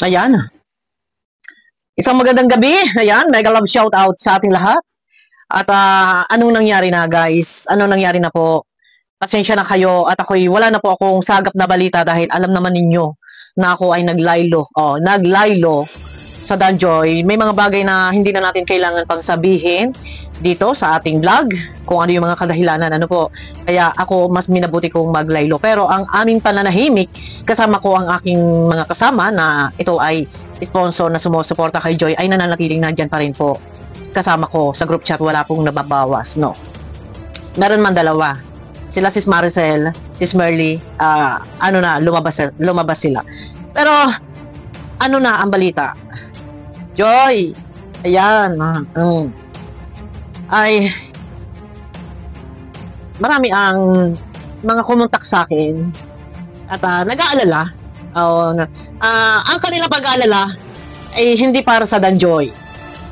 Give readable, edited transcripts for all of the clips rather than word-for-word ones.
Ayan. Isang magandang gabi. Ayan, mega love shout out sa ating lahat. At anong nangyari na guys? Anong nangyari na po? Pasensya na kayo at ako'y wala na po akong sagap na balita dahil alam naman ninyo na ako ay naglaylo. Naglaylo sa Danjoy. May mga bagay na hindi na natin kailangan pang sabihin dito sa ating vlog kung ano yung mga kadahilanan, ano po. Kaya ako mas minabuti kong maglaylo. Pero ang aming pananahimik, kasama ko ang aking mga kasama na ito ay sponsor na sumusuporta kay Joy ay nananatiling nandyan pa rin po. Kasama ko sa group chat, wala pong nababawas, no. Meron man dalawa. Sila Sis Maricel, Sis Merly, lumabas sila. Pero ano na ang balita? Joy, ayan, ay marami ang mga kumontak sa akin at nag-aalala. Ang kanilang pag-aalala ay hindi para sa Danjoy,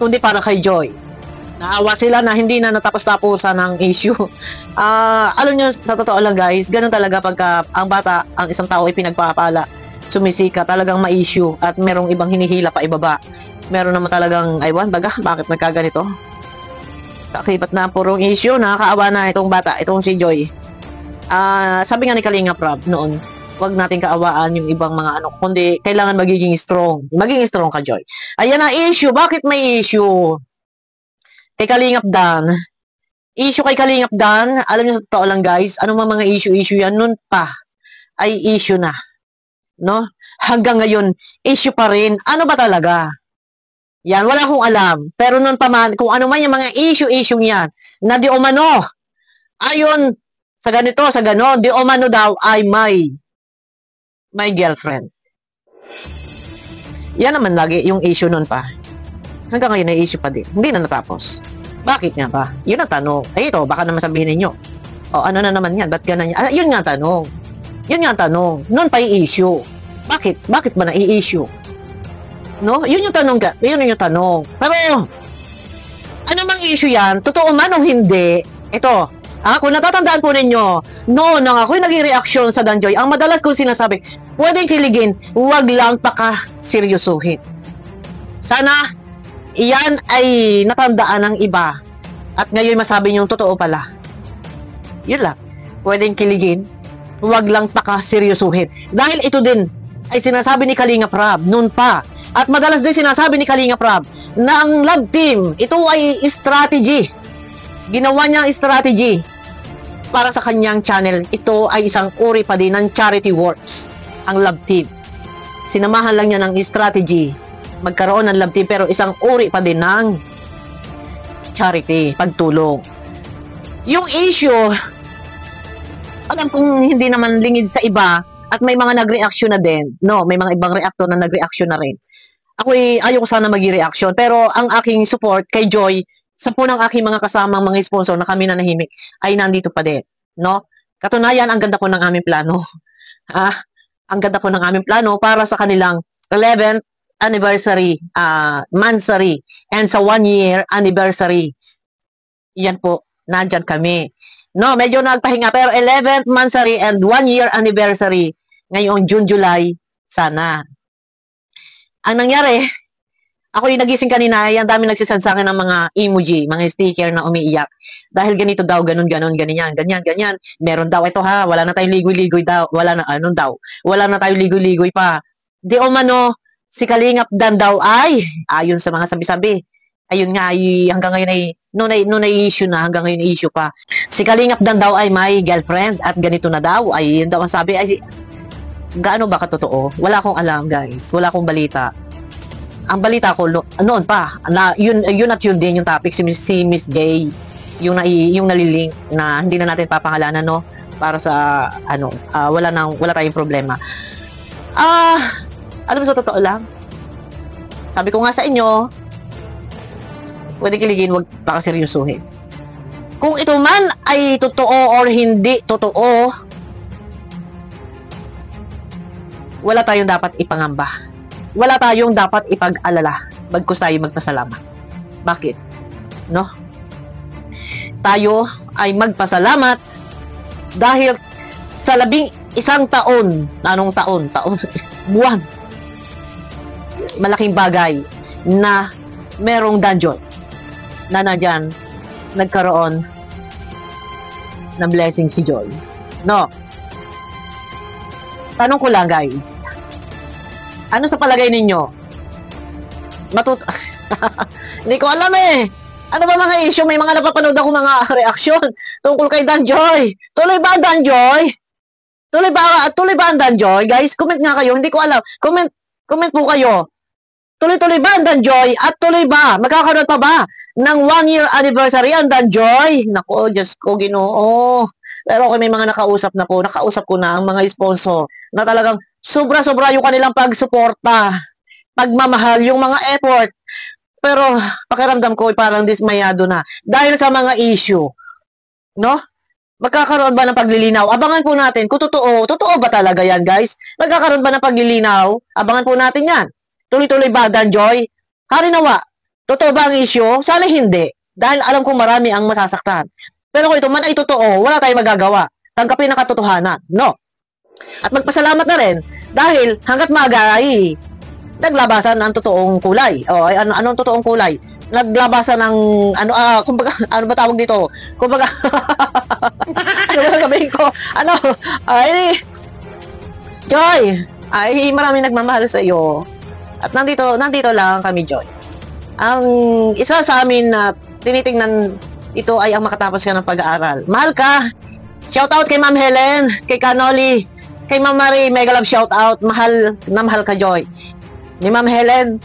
kundi para kay Joy. Naawa sila na hindi na natapos-tapusan ng issue. Alam nyo, sa totoo lang guys, ganun talaga pagka ang bata, ang isang tao ay pinagpapala, sumisika, talagang ma-issue at merong ibang hinihila pa ibaba. Meron naman talagang, aywan, bakit nagkaganito? Kakibat na purong issue, nakakaawa na itong bata, itong si Joy. Sabi nga ni Kalinga Prab noon, wag nating kaawaan yung ibang mga ano, kundi kailangan magiging strong. Magiging strong ka, Joy. Ayan na issue, bakit may issue? Kay Kalingap Dan. Issue kay Kalingap Dan, alam niyo sa totoo lang guys, ano mga issue yan, nun pa ay issue na. No? Hanggang ngayon, issue pa rin. Ano ba talaga? Yan, wala akong alam. Pero nun pa man, kung ano man yung mga issue yan, na di umano, ayon sa ganito, sa ganon, di umano daw ay my girlfriend. Yan naman lagi yung issue nun pa. Hanggang ngayon ay issue pa din. Hindi na natapos. Bakit nga ba? Yun ang tanong. Ay ito, baka naman sabihin ninyo. Ano na naman yan? Ba't ganun yan? Yun nga ang tanong. Yun nga ang tanong. Noon pa yung issue. Bakit? Bakit ba na-i-issue? No? Yun yung tanong. Yun yung tanong. Pero, ano mang issue yan? Totoo man o hindi? Ito, kung natatandaan po ninyo, noon nang ako'y nag-reaction sa Danjoy, ang madalas kong sinasabi, pwedeng kiligin, huwag lang paka-seryosuhin. Sana, iyan ay natandaan ng iba. At ngayon masabi nyo, totoo pala. Yun lang. Pwedeng kiligin, huwag lang paka-seryosuhin. Dahil ito din ay sinasabi ni Kalinga Prab noon pa. At madalas din sinasabi ni Kalinga Prab na ang love team, ito ay strategy. Ginawa niyang strategy para sa kanyang channel. Ito ay isang uri pa din ng charity works, ang love team. Sinamahan lang niya ng strategy, magkaroon ng love team, pero isang uri pa din ng charity, pagtulong. Yung issue, alam kong hindi naman lingid sa iba, at may mga nag-reaction na din. No, may mga ibang reactor na nag-reaction na rin. Ako'y ayoko sana mag-reaction, pero ang aking support kay Joy, sa po ng aking mga kasamang mga sponsor na kami na nahimik, ay nandito pa din. No? Katunayan, ang ganda po ng aming plano. Ang ganda po ng aming plano para sa kanilang 11th anniversary, mansary, and sa 1-year anniversary. Yan po, nandyan kami. No, medyo nagpahinga, pero 11th mansary and 1-year anniversary ngayong June, July, sana. Ang nangyari, ako yung nagising kanina, ang dami nagsisend sa akin ng mga emoji, mga sticker na umiiyak. Dahil ganito daw, ganyan. Meron daw, ito ha, wala na tayong ligoy-ligoy daw. Wala na, wala na tayong ligoy-ligoy pa. Di umano, si Kalingap Dan daw ay, ayon sa mga sabi-sabi, ayun nga, hanggang ngayon ay, noon ay issue na, hanggang ngayon issue pa. Si Kalingap Dan daw ay may girlfriend at ganito na daw, ay yun daw ang sabi, ay, gaano ba katotoo? Wala akong alam guys, wala akong balita. Ang balita ko noon pa, na yun at yun din yung topic, si Miss J, yung nalilink na hindi na natin papangalanan, no? Para sa, wala tayong problema. Alam mo sa totoo lang, sabi ko nga sa inyo, pwede kiligin, wag pakaseryosuhin. Kung ito man ay totoo or hindi totoo, wala tayong dapat ipangamba. Wala tayong dapat ipag-alala. Bagkus tayo magpasalamat. Bakit? No? Tayo ay magpasalamat dahil sa 11 taon, anong taon? Buwan. malaking bagay na merong dungeon na nandyan nagkaroon ng blessing si Joy. No. Tanong ko lang, guys. Ano sa palagay ninyo? Hindi ko alam eh. Ano ba mga issue? May mga napapanood ako mga reaksyon tungkol kay Danjoy. Tuloy ba ang Danjoy? Tuloy ba ang Danjoy? Guys, comment nga kayo. Hindi ko alam. Comment po kayo. Tuloy-tuloy ba ang Danjoy? At tuloy ba? Magkakaroon pa ba ng 1-year anniversary ang Danjoy? Nako, Diyos ko, Ginoo. Pero okay, may mga nakausap na po. Nakausap ko na ang mga sponsor na talagang sobra-sobra yung kanilang pagsuporta, pagmamahal, yung mga effort. Pero pakiramdam ko parang dismayado na dahil sa mga issue. No? Magkakaroon ba ng paglilinaw? Abangan po natin kung totoo ba talaga yan, guys? Magkakaroon ba ng paglilinaw? Abangan po natin yan. Tuloy-tuloy ba, Danjoy? Harinawa, totoo ba ang issue? Sana hindi. Dahil alam ko marami ang masasaktan. Pero kung ito man ay totoo, wala tayong magagawa. Tanggapin ang katotohanan. No? At magpasalamat na rin dahil hanggat maaga ay naglabasan ng totoong kulay. O, ay, anong totoong kulay? Naglabasan ng, kumbaga, ano ba tawag dito? Kumbaga, ano ba sabihin ko? Ay, Joy, ay marami nagmamahal sa iyo. At nandito lang kami, Joy. Ang isa sa amin na tinitingnan ito ay ang makatapos ka ng pag-aaral. Mahal ka! Shout out kay Ma'am Helen, kay Canoli, kay Ma'am Marie, mega love shout out. Mahal na mahal ka, Joy. Ni Ma'am Helen,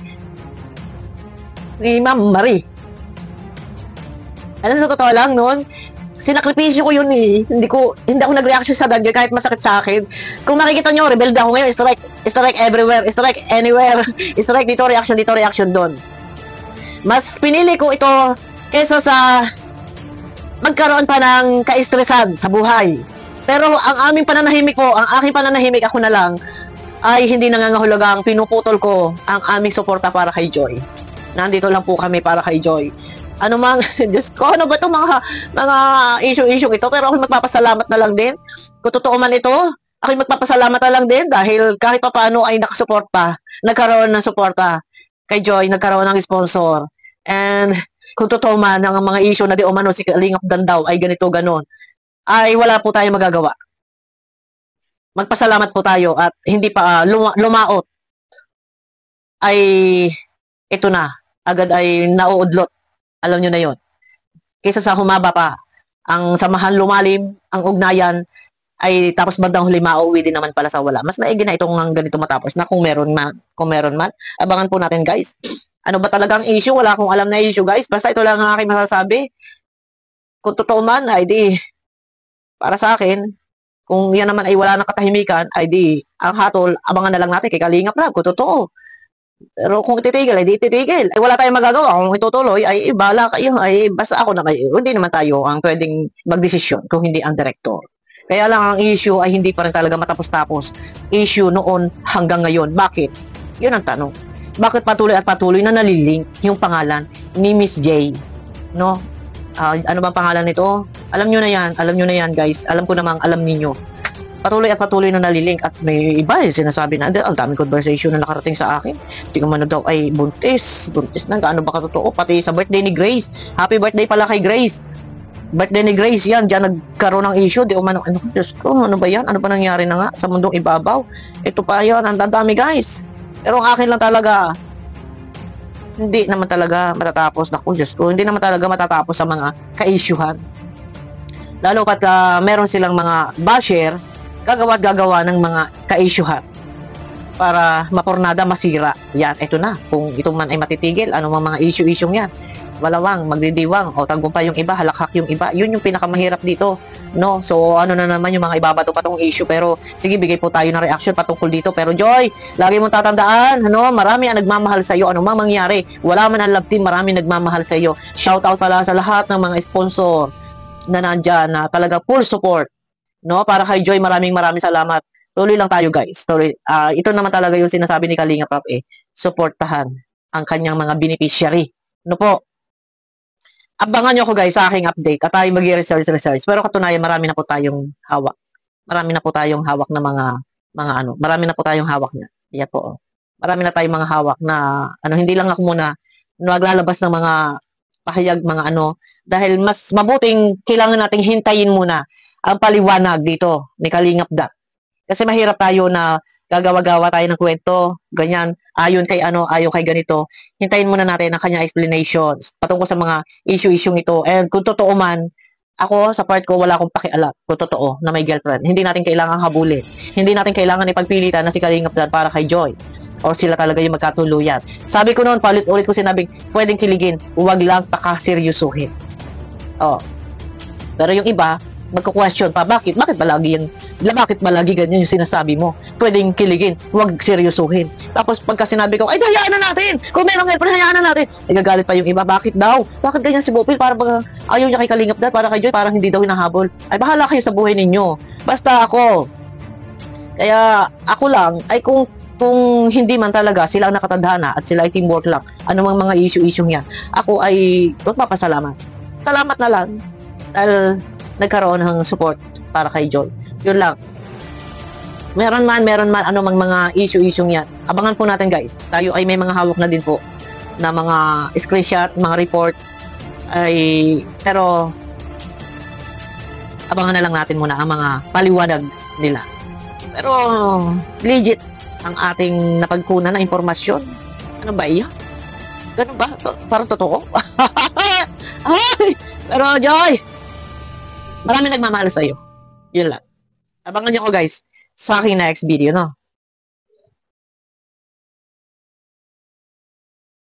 ni Ma'am Marie. Alam, sa totoo lang noon, sinakripisyo ko yun eh. Hindi ako nag-reaction sa Danjoy kahit masakit sa akin. Kung makikita nyo, rebelde ako ngayon. Strike everywhere, strike anywhere. Strike dito, reaction doon. Mas pinili ko ito kesa sa magkaroon pa ng kaistresan sa buhay. Pero ang aking pananahimik ako na lang ay hindi nangangahulugang pinuputol ko ang aming suporta para kay Joy. Nandito lang po kami para kay Joy. Ano mang, Diyos ko, ano ba itong mga issue ito? Pero ako magpapasalamat na lang din. Kung totoo man ito, ako magpapasalamat na lang din dahil kahit pa paano ay nakasuporta, nagkaroon ng suporta kay Joy, nagkaroon ng sponsor. And kung totoo man ang mga issue na di umano si Kalingap Gandaw ay ganito ganon, ay wala po tayong magagawa. Magpasalamat po tayo at hindi pa lumaot ay ito na, agad ay nauudlot. Alam nyo na yon. Kaysa sa humaba pa, ang samahan lumalim, ang ugnayan, ay tapos bandang huli mauwi din naman pala sa wala. Mas maigi na itong ganito matapos na kung meron man, abangan po natin, guys. Ano ba talagang issue? Wala akong alam na issue, guys. Basta ito lang ang aking masasabi. Kung totoo man, ay di, para sa akin, kung yan naman ay wala ng katahimikan, ay di, ang hatol, abangan na lang natin kay Kalingap Rab, kung totoo. Pero kung ititigil, ay di ititigil. Ay wala tayong magagawa. Kung itutuloy, ay bala kayo. Ay basta ako na kayo. Hindi naman tayo ang pwedeng magdesisyon kung hindi ang direktor. Kaya lang ang issue ay hindi pa rin talaga matapos-tapos. Issue noon hanggang ngayon. Bakit? Yun ang tanong. Bakit patuloy at patuloy na nalilink yung pangalan ni Miss J? No? Ano bang pangalan nito? Alam nyo na yan, guys. Alam ko namang alam ninyo. Patuloy at patuloy na nalilink at may iba sinasabi na ang daming conversation na nakarating sa akin. Hindi ko man daw ay buntis na, gaano ba katotoo? Pati sa birthday ni Grace, happy birthday pala kay Grace. Birthday ni Grace yan, dyan nagkaroon ng issue, di umano, Diyos ko, ano ba yan? Ano ba nangyari na nga sa mundong ibabaw? Ito pa yan, ang dami, guys. Pero ang akin lang talaga, hindi naman talaga matatapos. Naku, Diyos ko, hindi naman talaga matatapos sa mga ka-issuehan. Lalo pat meron silang mga basher, gagawa ng mga ka-issuehan para mapornada, masira. Yan, ito na. Kung ito man ay matitigil, ano mga issue-issue yan? Walawang, magdidiwang, o tagumpay yung iba, halakhak yung iba. Yun yung pinakamahirap dito. No? So, ano na naman yung mga ibabato patong issue. Pero, sige, bigay po tayo ng reaction patungkol dito. Pero, Joy, lagi mong tatandaan, marami ang nagmamahal sa iyo. Ano mang mangyari, wala man ang love team, marami nagmamahal sa iyo. Shout out pala sa lahat ng mga sponsor na nandyan, na talaga full support. No, para kay Joy, maraming salamat. Tuloy lang tayo, guys. Ito naman talaga yung sinasabi ni Kalingap Rab, suportahan ang kanyang mga beneficiary. No po? Abangan nyo ako, guys, sa aking update at tayo mag-research. Pero katunayan, marami na po tayong hawak. Marami na po tayong hawak na marami na po tayong hawak na. Yan po. Marami na tayong mga hawak na, hindi lang ako muna maglalabas ng mga pahayag, mga dahil mas mabuting kailangan nating hintayin muna ang paliwanag dito ni Kalingap Dat. Kasi mahirap tayo na gagawa-gawa tayo ng kwento, ganyan, ayon kay ayon kay ganito. Hintayin muna natin ang kanya explanation patungkol sa mga issue-issue ito. And kung totoo man, ako sa part ko wala akong pakialam kung totoo na may girlfriend. Hindi natin kailangan habulin. Hindi natin kailangan ipagpilitan na si Kalingap Dan para kay Joy. O sila talaga yung magkatuluyan. Sabi ko noon, paulit-ulit ko sinabing, pwedeng kiligin, huwag lang pakaseryosuhin. Pero yung iba, magko-question pa, bakit ba lagi ganyan yung sinasabi mo? Pwedeng kiligin, huwag seryosuhin. Tapos pagka sinabi ko, ay hayaan na natin! Kung merong girlfriend, hayaan na natin! Nagagalit pa yung iba, bakit daw? Bakit ganyan si Bopil? Para ayaw niya kay Kalingap Dan, para kay Joy, parang hindi daw hinahabol. Ay bahala kayo sa buhay ninyo. Basta ako. Kaya ako lang, ay kung hindi man talaga sila ang nakatadhana at sila ay teamwork lang, anumang mga issue yan, ako ay magpapasalamat. Salamat na lang dahil nagkaroon ng support para kay Joy. Yun lang. Meron man anumang mga issue yan. Abangan po natin guys. Tayo ay may mga hawak na din po na mga screenshot, mga report pero abangan na lang natin muna ang mga paliwanag nila. Pero legit ang ating napagkunan na impormasyon. Ano ba iyan? Ganun ba? Parang totoo? Ay! Pero Joy, marami nagmamahal sa iyo. Yun lang. Abangan niyo ko guys sa aking next video, no?